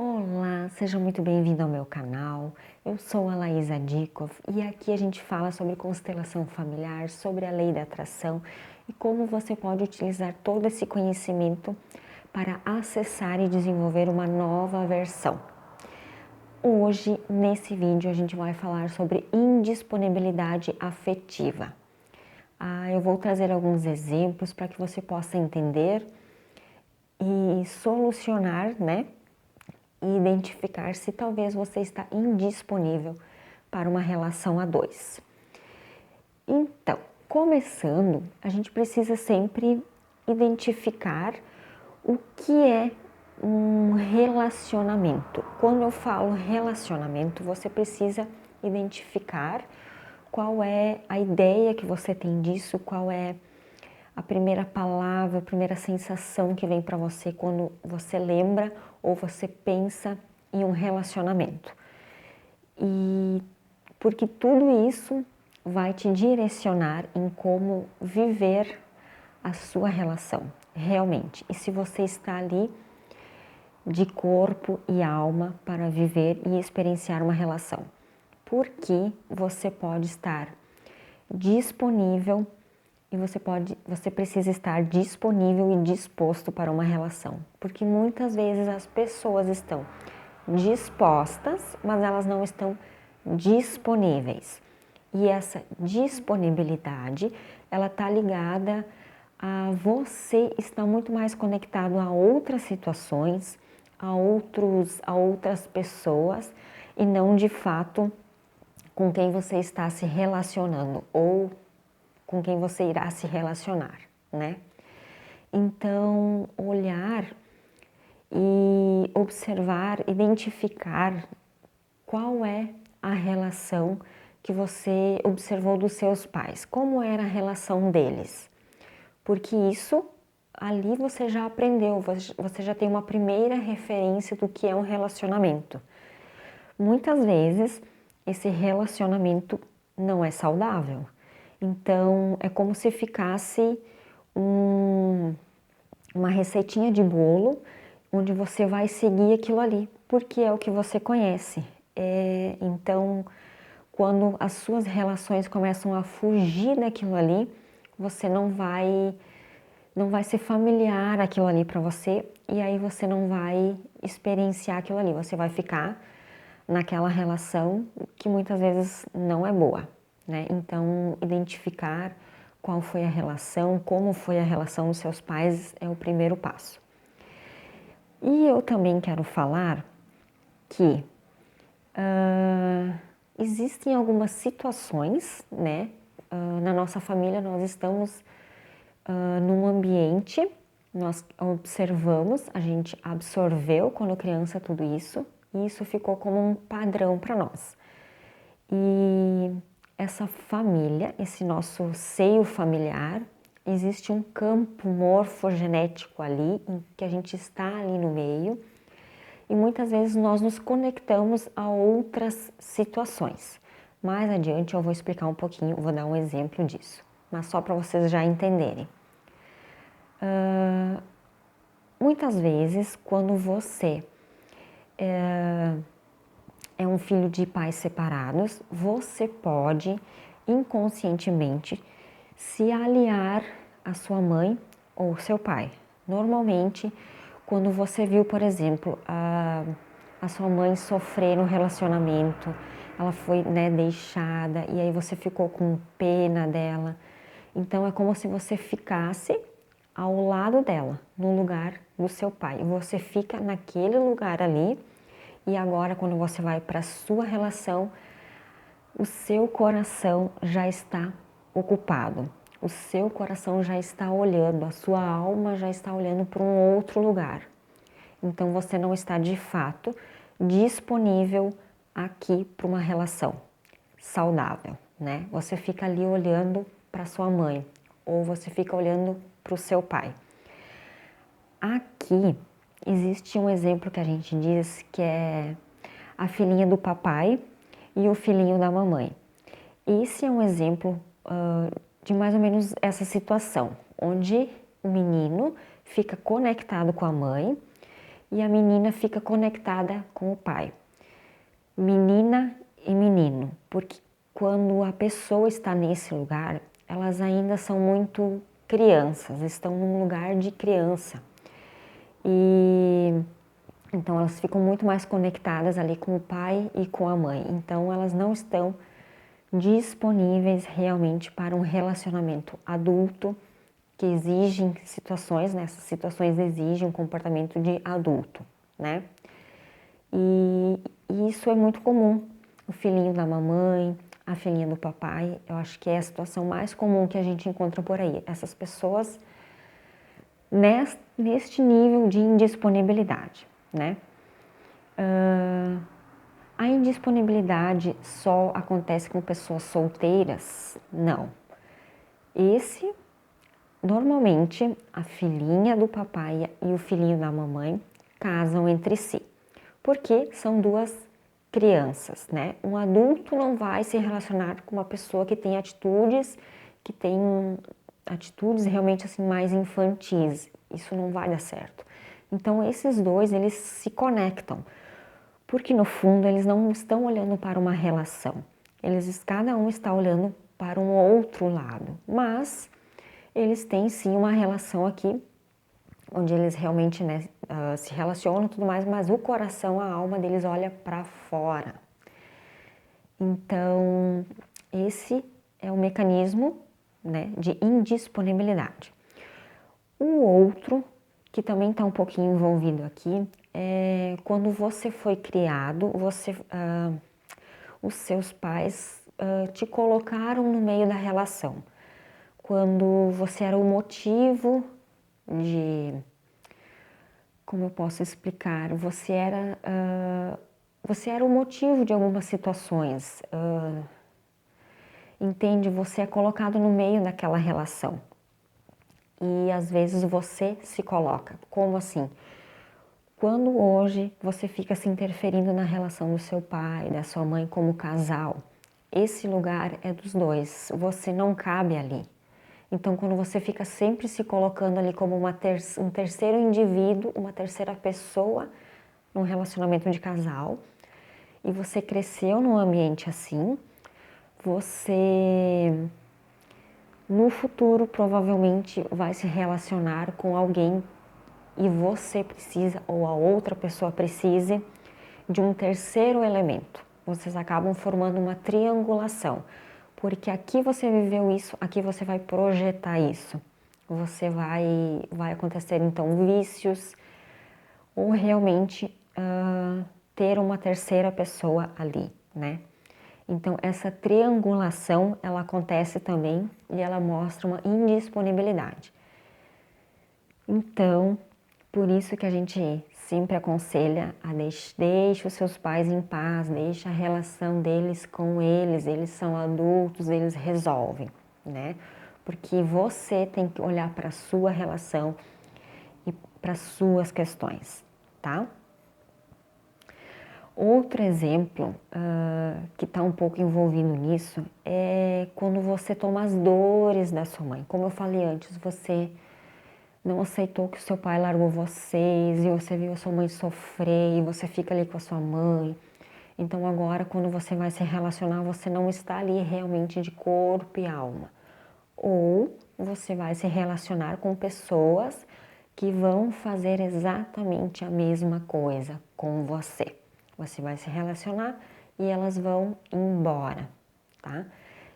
Olá, seja muito bem-vindo ao meu canal. Eu sou a Laísa Dikov e aqui a gente fala sobre constelação familiar, sobre a lei da atração e como você pode utilizar todo esse conhecimento para acessar e desenvolver uma nova versão. Hoje, nesse vídeo, a gente vai falar sobre indisponibilidade afetiva. Eu vou trazer alguns exemplos para que você possa entender e solucionar, né? E identificar se talvez você está indisponível para uma relação a dois. Então, começando, a gente precisa sempre identificar o que é um relacionamento. Quando eu falo relacionamento, você precisa identificar qual é a ideia que você tem disso, qual é a primeira palavra, a primeira sensação que vem para você quando você lembra ou você pensa em um relacionamento. E porque tudo isso vai te direcionar em como viver a sua relação, realmente. E se você está ali de corpo e alma para viver e experienciar uma relação. Porque você pode estar disponível e você precisa estar disponível e disposto para uma relação, porque muitas vezes as pessoas estão dispostas, mas elas não estão disponíveis. E essa disponibilidade, ela está ligada a você estar muito mais conectado a outras situações, a outras pessoas e não de fato com quem você está se relacionando ou com quem você irá se relacionar, né? Então, olhar e observar, identificar qual é a relação que você observou dos seus pais, como era a relação deles, porque isso ali você já aprendeu, você já tem uma primeira referência do que é um relacionamento. Muitas vezes esse relacionamento não é saudável. Então, é como se ficasse uma receitinha de bolo onde você vai seguir aquilo ali, porque é o que você conhece. Então, quando as suas relações começam a fugir daquilo ali, você não vai ser familiar aquilo ali para você e aí você não vai experienciar aquilo ali, você vai ficar naquela relação que muitas vezes não é boa, né? Então, identificar qual foi a relação, como foi a relação dos seus pais é o primeiro passo. E eu também quero falar que existem algumas situações, né? Na nossa família nós estamos num ambiente, nós observamos, a gente absorveu quando criança tudo isso, e isso ficou como um padrão para nós. E essa família, esse nosso seio familiar, existe um campo morfogenético ali, em que a gente está ali no meio, e muitas vezes nós nos conectamos a outras situações. Mais adiante eu vou explicar um pouquinho, vou dar um exemplo disso, mas só para vocês já entenderem. Muitas vezes, quando você é um filho de pais separados, você pode inconscientemente se aliar à sua mãe ou seu pai. Normalmente, quando você viu, por exemplo, a sua mãe sofrer no relacionamento, ela foi, né, deixada e aí você ficou com pena dela. Então é como se você ficasse ao lado dela, no lugar do seu pai. Você fica naquele lugar ali e agora quando você vai para a sua relação, o seu coração já está ocupado. O seu coração já está olhando, a sua alma já está olhando para um outro lugar. Então você não está de fato disponível aqui para uma relação saudável, né? Você fica ali olhando para sua mãe ou você fica olhando para o seu pai. Aqui existe um exemplo que a gente diz que é a filhinha do papai e o filhinho da mamãe. Esse é um exemplo de mais ou menos essa situação, onde o menino fica conectado com a mãe e a menina fica conectada com o pai. Menina e menino, porque quando a pessoa está nesse lugar, elas ainda são muito crianças, estão num lugar de criança. E então elas ficam muito mais conectadas ali com o pai e com a mãe. Então elas não estão disponíveis realmente para um relacionamento adulto que exigem situações, né? Essas situações exigem um comportamento de adulto, né? E isso é muito comum. O filhinho da mamãe, a filhinha do papai, eu acho que é a situação mais comum que a gente encontra por aí. Essas pessoas neste nível de indisponibilidade, né? A indisponibilidade só acontece com pessoas solteiras? Não. Normalmente, a filhinha do papai e o filhinho da mamãe casam entre si, porque são duas crianças, né? Um adulto não vai se relacionar com uma pessoa que tem atitudes realmente assim mais infantis. Isso não vai dar certo. Então, esses dois, eles se conectam, porque no fundo eles não estão olhando para uma relação. Cada um está olhando para um outro lado, mas eles têm sim uma relação aqui, onde eles realmente, né, se relacionam e tudo mais, mas o coração, a alma deles olha para fora. Então, esse é o mecanismo, né, de indisponibilidade. O outro, que também está um pouquinho envolvido aqui, é quando você foi criado, os seus pais te colocaram no meio da relação. Quando você era o motivo como eu posso explicar? Você era o motivo de algumas situações, entende? Você é colocado no meio daquela relação. E às vezes você se coloca. Como assim? Quando hoje você fica se interferindo na relação do seu pai, da sua mãe como casal, esse lugar é dos dois, você não cabe ali. Então, quando você fica sempre se colocando ali como um terceiro indivíduo, uma terceira pessoa num relacionamento de casal, e você cresceu num ambiente assim, você no futuro provavelmente vai se relacionar com alguém e você precisa, ou a outra pessoa precise, de um terceiro elemento. Vocês acabam formando uma triangulação, porque aqui você viveu isso, aqui você vai projetar isso. Vai acontecer então vícios, ou realmente ter uma terceira pessoa ali, né? Então essa triangulação ela acontece também e ela mostra uma indisponibilidade. Então, por isso que a gente sempre aconselha a deixe os seus pais em paz, deixe a relação deles com eles são adultos, eles resolvem, né? Porque você tem que olhar para a sua relação e para as suas questões, tá? Outro exemplo que está um pouco envolvido nisso é quando você toma as dores da sua mãe. Como eu falei antes, você não aceitou que o seu pai largou vocês e você viu a sua mãe sofrer e você fica ali com a sua mãe. Então agora quando você vai se relacionar, você não está ali realmente de corpo e alma. Ou você vai se relacionar com pessoas que vão fazer exatamente a mesma coisa com você. Você vai se relacionar e elas vão embora, tá?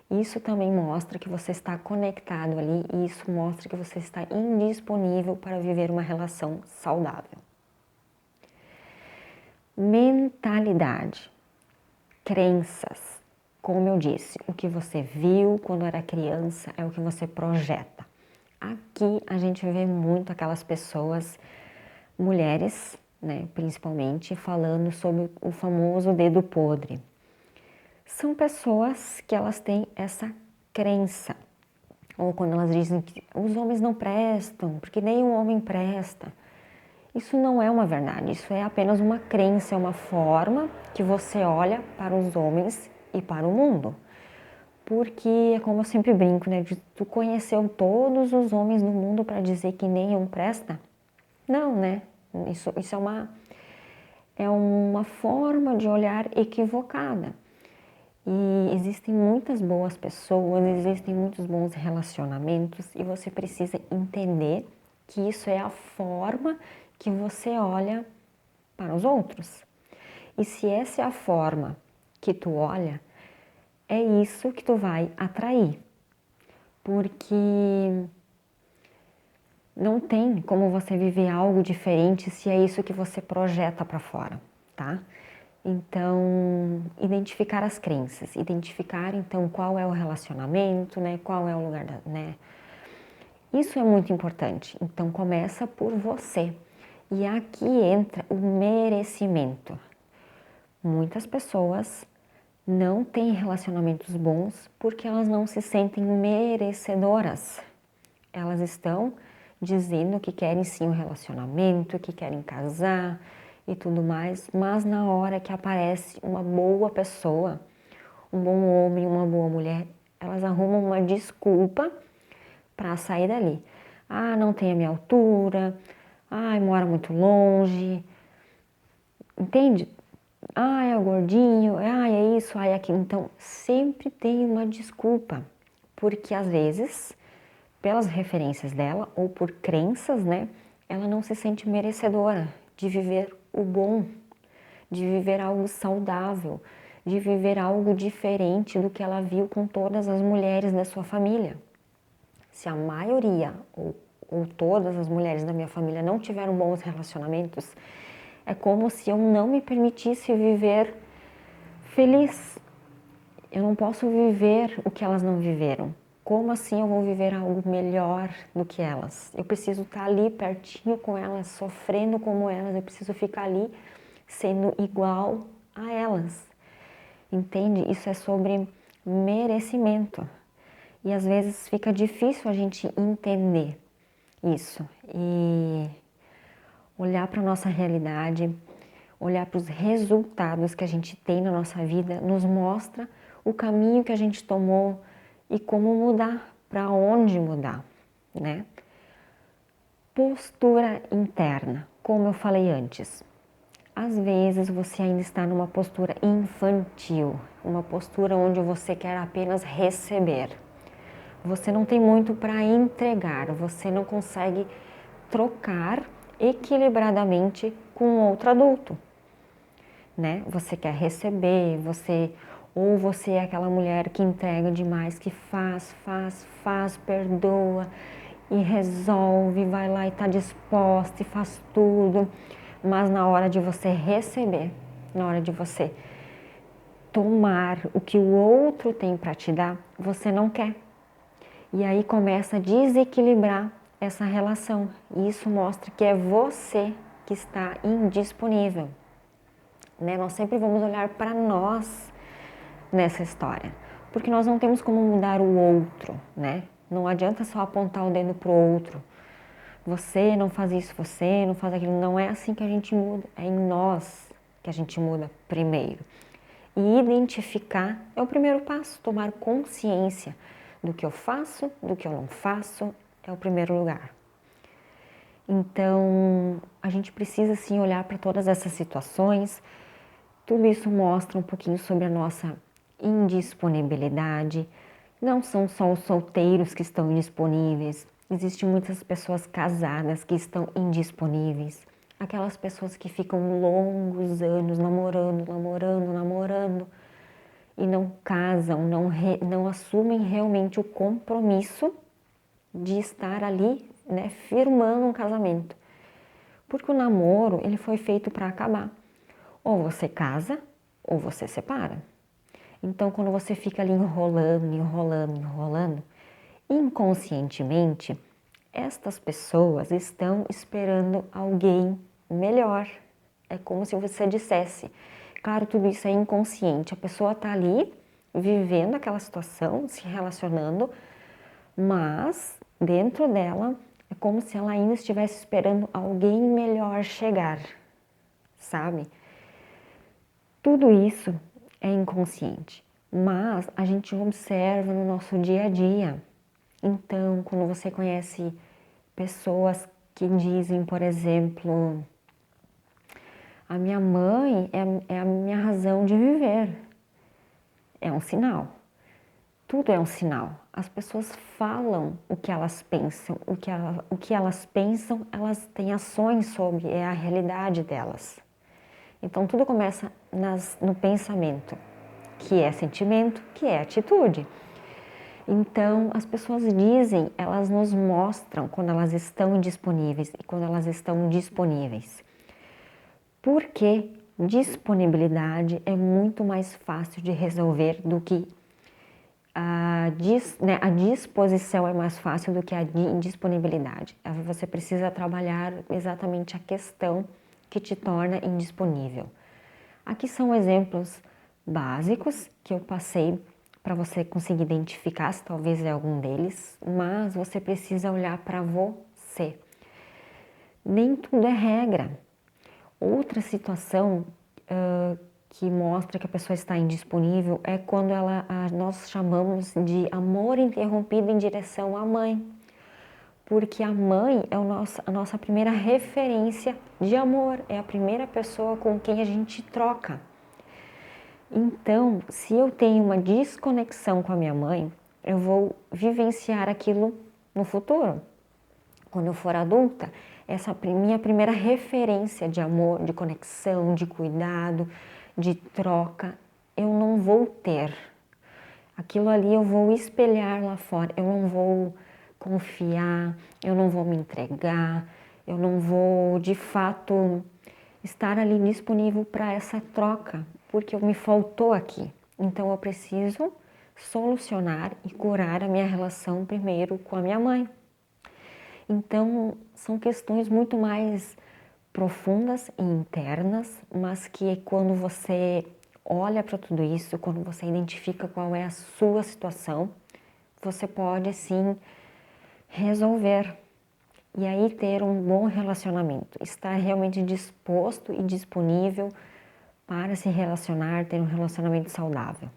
Isso também mostra que você está conectado ali e isso mostra que você está indisponível para viver uma relação saudável. Mentalidade, crenças. Como eu disse, o que você viu quando era criança é o que você projeta. Aqui a gente vê muito aquelas pessoas, mulheres, né, principalmente, falando sobre o famoso dedo podre. São pessoas que elas têm essa crença. Ou quando elas dizem que os homens não prestam, porque nenhum homem presta. Isso não é uma verdade, isso é apenas uma crença, é uma forma que você olha para os homens e para o mundo. Porque é como eu sempre brinco, né? Tu conheceu todos os homens do mundo para dizer que nenhum presta? Não, né? Isso é uma forma de olhar equivocada. E existem muitas boas pessoas, existem muitos bons relacionamentos e você precisa entender que isso é a forma que você olha para os outros. E se essa é a forma que tu olha, é isso que tu vai atrair. Porque não tem como você viver algo diferente se é isso que você projeta para fora, tá? Então, identificar as crenças, identificar então qual é o relacionamento, né? Qual é o lugar né? Isso é muito importante. Então, começa por você. E aqui entra o merecimento. Muitas pessoas não têm relacionamentos bons porque elas não se sentem merecedoras. Elas estão dizendo que querem sim um relacionamento, que querem casar e tudo mais, mas na hora que aparece uma boa pessoa, um bom homem, uma boa mulher, elas arrumam uma desculpa para sair dali. Ah, não tem a minha altura, ai, mora muito longe, entende? Ah, é o gordinho, ah, é isso, ah, é aquilo. Então, sempre tem uma desculpa, porque às vezes, pelas referências dela ou por crenças, né, ela não se sente merecedora de viver o bom, de viver algo saudável, de viver algo diferente do que ela viu com todas as mulheres da sua família. Se a maioria ou todas as mulheres da minha família não tiveram bons relacionamentos, é como se eu não me permitisse viver feliz. Eu não posso viver o que elas não viveram. Como assim eu vou viver algo melhor do que elas? Eu preciso estar ali pertinho com elas, sofrendo como elas, eu preciso ficar ali sendo igual a elas. Entende? Isso é sobre merecimento. E às vezes fica difícil a gente entender isso e olhar para a nossa realidade, olhar para os resultados que a gente tem na nossa vida, nos mostra o caminho que a gente tomou e como mudar, para onde mudar, né? Postura interna, como eu falei antes. Às vezes você ainda está numa postura infantil, uma postura onde você quer apenas receber. Você não tem muito para entregar, você não consegue trocar equilibradamente com outro adulto, né? Você quer receber, ou você é aquela mulher que entrega demais, que faz, perdoa e resolve, vai lá e está disposta e faz tudo, mas na hora de você receber, na hora de você tomar o que o outro tem para te dar, você não quer. E aí começa a desequilibrar essa relação. E isso mostra que é você que está indisponível. Né? Nós sempre vamos olhar para nós nessa história, porque nós não temos como mudar o outro, né? Não adianta só apontar o dedo para o outro. Você não faz isso, você não faz aquilo. Não é assim que a gente muda, é em nós que a gente muda primeiro. E identificar é o primeiro passo, tomar consciência do que eu faço, do que eu não faço, é o primeiro lugar. Então, a gente precisa sim olhar para todas essas situações. Tudo isso mostra um pouquinho sobre a nossa indisponibilidade. Não são só os solteiros que estão indisponíveis, existem muitas pessoas casadas que estão indisponíveis. Aquelas pessoas que ficam longos anos namorando e não casam, não assumem realmente o compromisso de estar ali, né, firmando um casamento. Porque o namoro, ele foi feito para acabar. Ou você casa, ou você separa. Então, quando você fica ali enrolando, inconscientemente, estas pessoas estão esperando alguém melhor. É como se você dissesse, claro, tudo isso é inconsciente, a pessoa está ali vivendo aquela situação, se relacionando, mas dentro dela é como se ela ainda estivesse esperando alguém melhor chegar, sabe? Tudo isso é inconsciente, mas a gente observa no nosso dia a dia. Então, quando você conhece pessoas que dizem, por exemplo, A minha mãe é a minha razão de viver. É um sinal. Tudo é um sinal. As pessoas falam o que elas pensam, o que elas pensam, elas têm ações sobre, é a realidade delas. Então tudo começa no pensamento, que é sentimento, que é atitude. Então as pessoas dizem, elas nos mostram quando elas estão indisponíveis e quando elas estão disponíveis. Porque disponibilidade é muito mais fácil de resolver do que a disposição é mais fácil do que a indisponibilidade. Você precisa trabalhar exatamente a questão que te torna indisponível. Aqui são exemplos básicos que eu passei para você conseguir identificar se talvez é algum deles, mas você precisa olhar para você. Nem tudo é regra. Outra situação que mostra que a pessoa está indisponível é quando nós chamamos de amor interrompido em direção à mãe. Porque a mãe é a nossa primeira referência de amor, é a primeira pessoa com quem a gente troca. Então, se eu tenho uma desconexão com a minha mãe, eu vou vivenciar aquilo no futuro. Quando eu for adulta, essa minha primeira referência de amor, de conexão, de cuidado, de troca, eu não vou ter. Aquilo ali eu vou espelhar lá fora, eu não vou confiar, eu não vou me entregar, eu não vou de fato estar ali disponível para essa troca, porque me faltou aqui. Então eu preciso solucionar e curar a minha relação primeiro com a minha mãe. Então são questões muito mais profundas e internas, mas que quando você olha para tudo isso, quando você identifica qual é a sua situação, você pode sim resolver e aí ter um bom relacionamento, estar realmente disposto e disponível para se relacionar, ter um relacionamento saudável.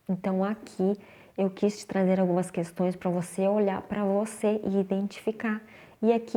Então aqui eu quis te trazer algumas questões para você olhar para você e identificar. E aqui